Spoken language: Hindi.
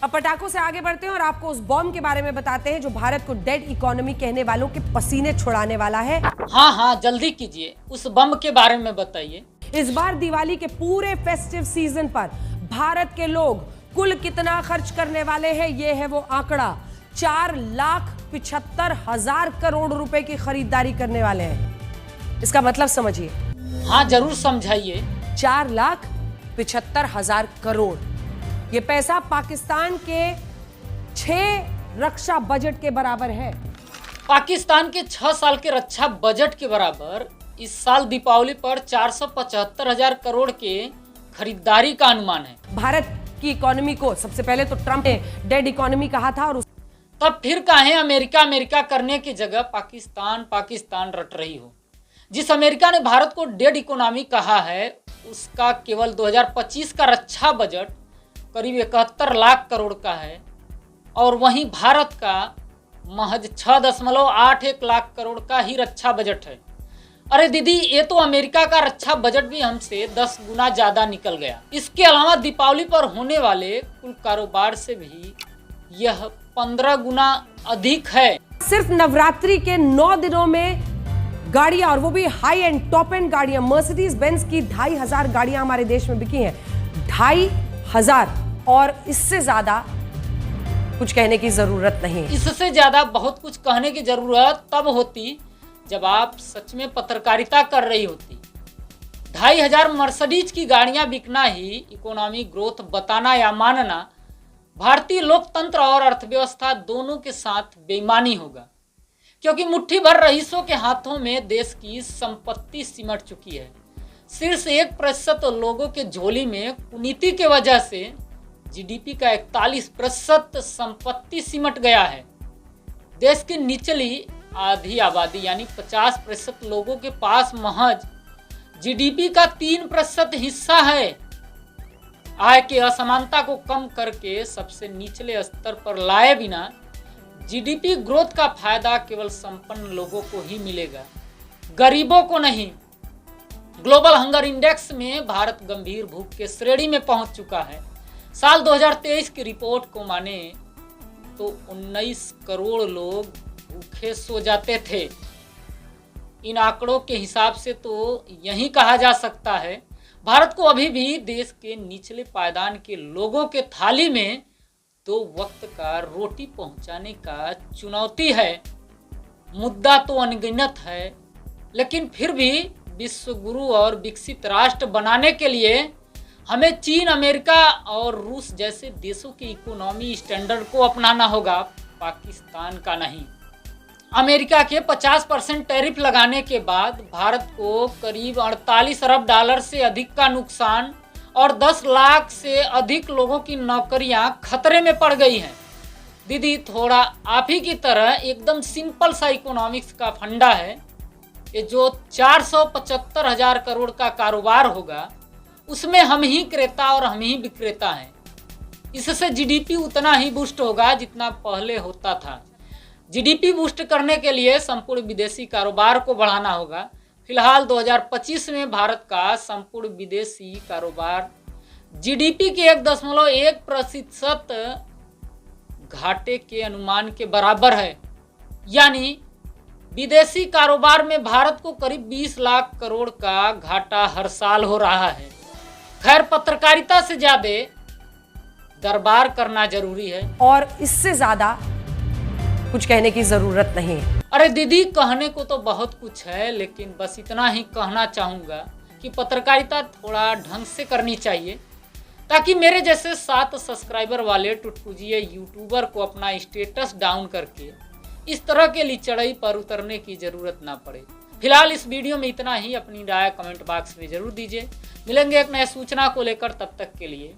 अब पटाखों से आगे बढ़ते हैं और आपको उस बॉम्ब के बारे में बताते हैं जो भारत को डेड इकोनॉमी कहने वालों के पसीने छुड़ाने वाला है। हाँ, जल्दी कीजिए, उस बम के बारे में बताइए। इस बार दिवाली के पूरे फेस्टिव सीजन पर भारत के लोग कुल कितना खर्च करने वाले हैं, ये है वो आंकड़ा। 4,75,000 करोड़ रुपए की खरीदारी करने वाले हैं। इसका मतलब समझिए। हाँ, जरूर समझाइए। 4,75,000 करोड़। ये पैसा पाकिस्तान के 6 रक्षा बजट के बराबर है। पाकिस्तान के 6 साल के रक्षा बजट के बराबर इस साल दीपावली पर 475,000 करोड़ के खरीदारी का अनुमान है। भारत की इकोनॉमी को सबसे पहले तो ट्रंप ने डेड इकोनॉमी कहा था, और तब फिर काहे अमेरिका करने की जगह पाकिस्तान रट रही हो। जिस अमेरिका ने भारत को डेड इकोनॉमी कहा है, उसका केवल 2025 का रक्षा बजट करीब 71 लाख करोड़ का है, और वहीं भारत का महज 6.81 लाख करोड़ का ही रक्षा बजट है। अरे दीदी, ये तो अमेरिका का रक्षा बजट भी हमसे 10 गुना ज्यादा निकल गया। इसके अलावा दीपावली पर होने वाले कुल कारोबार से भी यह 15 गुना अधिक है। सिर्फ नवरात्रि के 9 दिनों में गाड़ियां, और वो भी हाई एंड टॉप एंड गाड़ियां, मर्सिडीज बेंज की 2,500 गाड़ियां हमारे देश में बिकी हैं। 2,500, और इससे ज्यादा कुछ कहने की जरूरत नहीं। इससे ज्यादा बहुत कुछ कहने की जरूरत तब होती जब आप सच में पत्रकारिता कर रही होती। 2,500 मर्सिडीज की गाड़ियां बिकना ही इकोनॉमी ग्रोथ बताना या मानना भारतीय लोकतंत्र और अर्थव्यवस्था दोनों के साथ बेईमानी होगा, क्योंकि मुट्ठी भर रईसों के हाथों में देश की संपत्ति सिमट चुकी है। शीर्ष 1% लोगों के झोली में कुनीति के वजह से जीडीपी का 41% संपत्ति सिमट गया है। देश की निचली आधी आबादी यानी 50% लोगों के पास महज जीडीपी का 3% हिस्सा है। आय की असमानता को कम करके सबसे निचले स्तर पर लाए बिना जीडीपी ग्रोथ का फायदा केवल संपन्न लोगों को ही मिलेगा, गरीबों को नहीं। ग्लोबल हंगर इंडेक्स में भारत गंभीर भूख के श्रेणी में पहुंच चुका है। साल 2023 की रिपोर्ट को माने तो 19 करोड़ लोग भूखे सो जाते थे। इन आंकड़ों के हिसाब से तो यही कहा जा सकता है भारत को अभी भी देश के निचले पायदान के लोगों के थाली में 2 वक्त का रोटी पहुंचाने का चुनौती है। मुद्दा तो अनगिनत है, लेकिन फिर भी विश्व गुरु और विकसित राष्ट्र बनाने के लिए हमें चीन, अमेरिका और रूस जैसे देशों के इकोनॉमी स्टैंडर्ड को अपनाना होगा, पाकिस्तान का नहीं। अमेरिका के 50% टैरिफ लगाने के बाद भारत को करीब 48 अरब डॉलर से अधिक का नुकसान और 10 लाख से अधिक लोगों की नौकरियां खतरे में पड़ गई हैं। दीदी, थोड़ा आप ही की तरह एकदम सिंपल सा इकोनॉमिक्स का फंडा है। ये जो 475,000 करोड़ का कारोबार होगा, उसमें हम ही क्रेता और हम ही विक्रेता हैं। इससे जीडीपी उतना ही बूस्ट होगा जितना पहले होता था। जीडीपी बूस्ट करने के लिए संपूर्ण विदेशी कारोबार को बढ़ाना होगा। फिलहाल 2025 में भारत का संपूर्ण विदेशी कारोबार जीडीपी के 1.1% घाटे के अनुमान के बराबर है। यानी विदेशी कारोबार में भारत को करीब 20 लाख करोड़ का घाटा हर साल हो रहा है। खैर, पत्रकारिता से ज्यादा दरबार करना जरूरी है, और इससे ज्यादा कुछ कहने की जरूरत नहीं। अरे दीदी, कहने को तो बहुत कुछ है, लेकिन बस इतना ही कहना चाहूँगा कि पत्रकारिता थोड़ा ढंग से करनी चाहिए, ताकि मेरे जैसे 7 सब्सक्राइबर वाले टुटपुजिए यूट्यूबर को अपना स्टेटस डाउन करके इस तरह के लिचड़ई पर उतरने की ज़रूरत ना पड़े। फिलहाल इस वीडियो में इतना ही। अपनी राय कमेंट बॉक्स में ज़रूर दीजिए। मिलेंगे एक नए सूचना को लेकर, तब तक के लिए